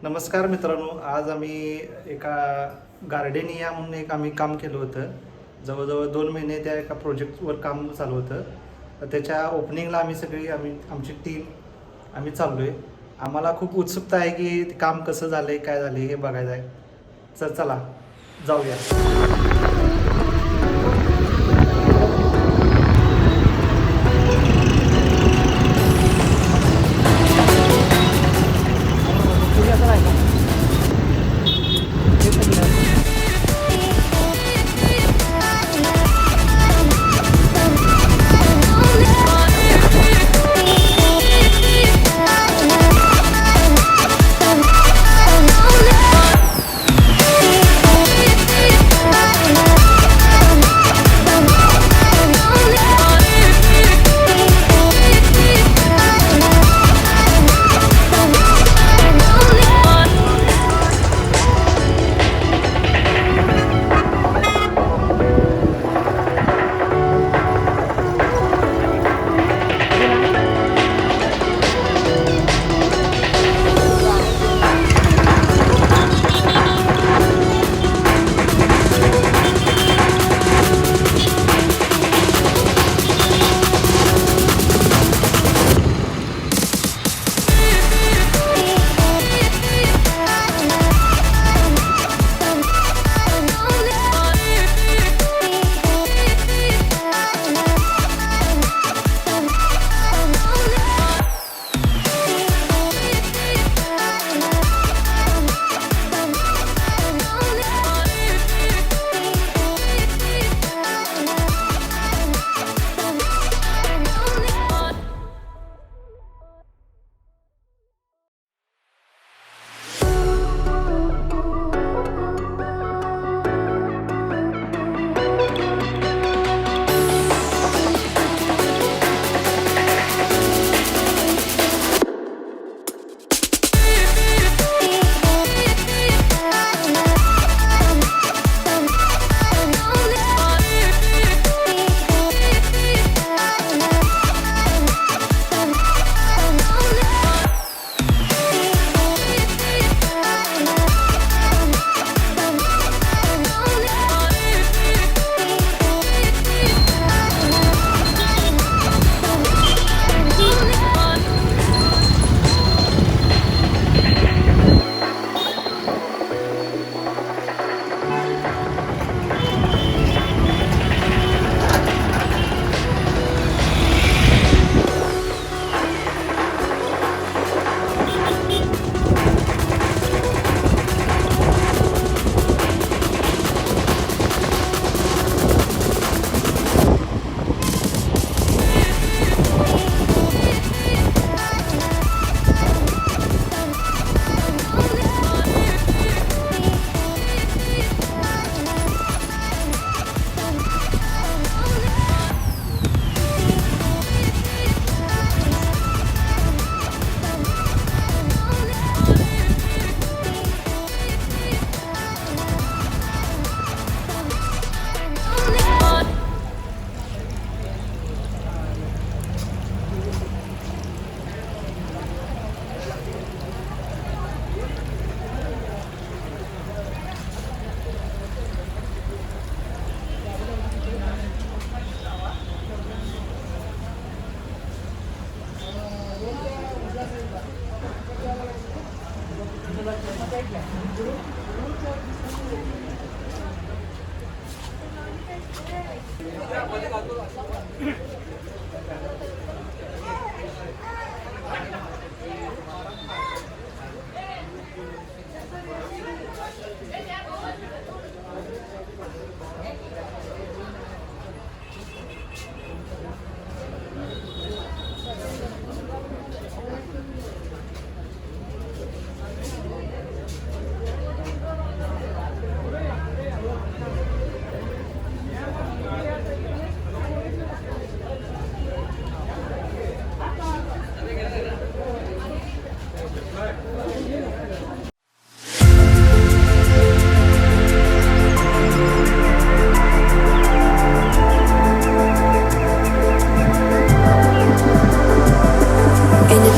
नमस्कार मित्रांनो, आज आम्ही एका गार्डेनिया म्हणून आम्ही काम केलं होतं. जवळजवळ 2 महिने त्या एका प्रोजेक्टवर काम चालू होतं. तर त्याच्या ओपनिंगला आमची टीम चाललो आहे. आम्हाला खूप उत्सुकता आहे की ते काम कसं झालं आहे, काय झालं आहे हे बघायचं आहे. तर चला जाऊया.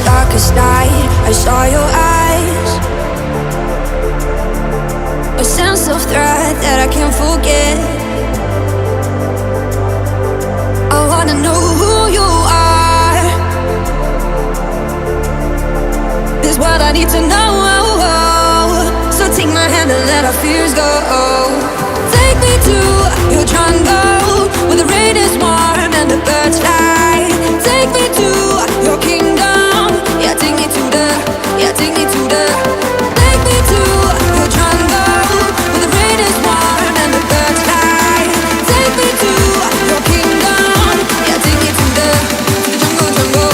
darkest night, I saw your eyes. sense of threat that I can't forget. I wanna know who you are. This what I need to know. So take my hand and let our fears go. Take me to your jungle where the rain is warm and the birds fly. Take me to your kingdom. Yeah, take me to the. Yeah, take me to the. Take me to your jungle where the rain is warm and the birds fly. Take me to your kingdom. Yeah, take me to the jungle, jungle.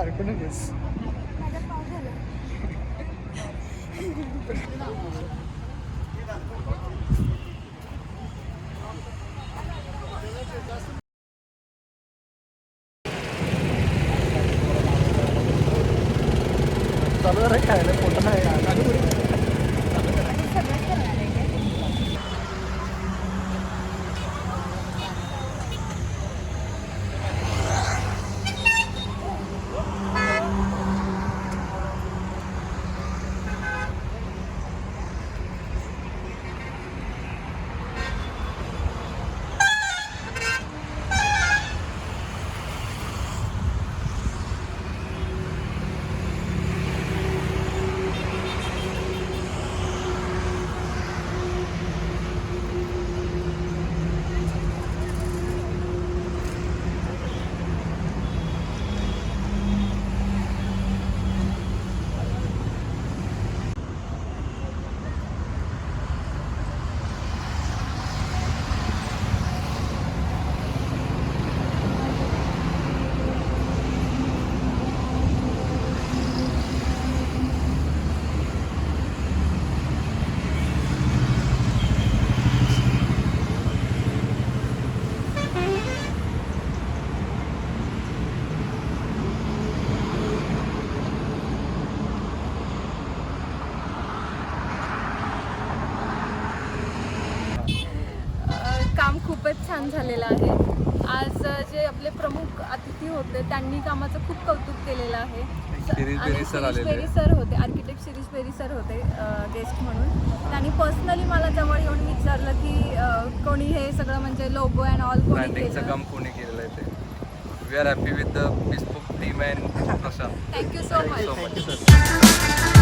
अडकूनच चालू आहे खायला पोट नाही छान झालेला आहे. आज जे आपले प्रमुख अतिथी होते त्यांनी कामाचं खूप कौतुक केलेलं आहे. आणि शिरीष बेरी सर होते, आर्किटेक्ट शिरीष बेरी सर होते गेस्ट म्हणून. त्यांनी पर्सनली मला जवळ येऊन विचारलं की कोणी हे सगळं म्हणजे लोगो अँड ऑल कोणी ब्रँडिंगचं काम कोणी केलेलं आहे ते. We are happy with the bespoke team and Prashant. Thank you so so much. Much.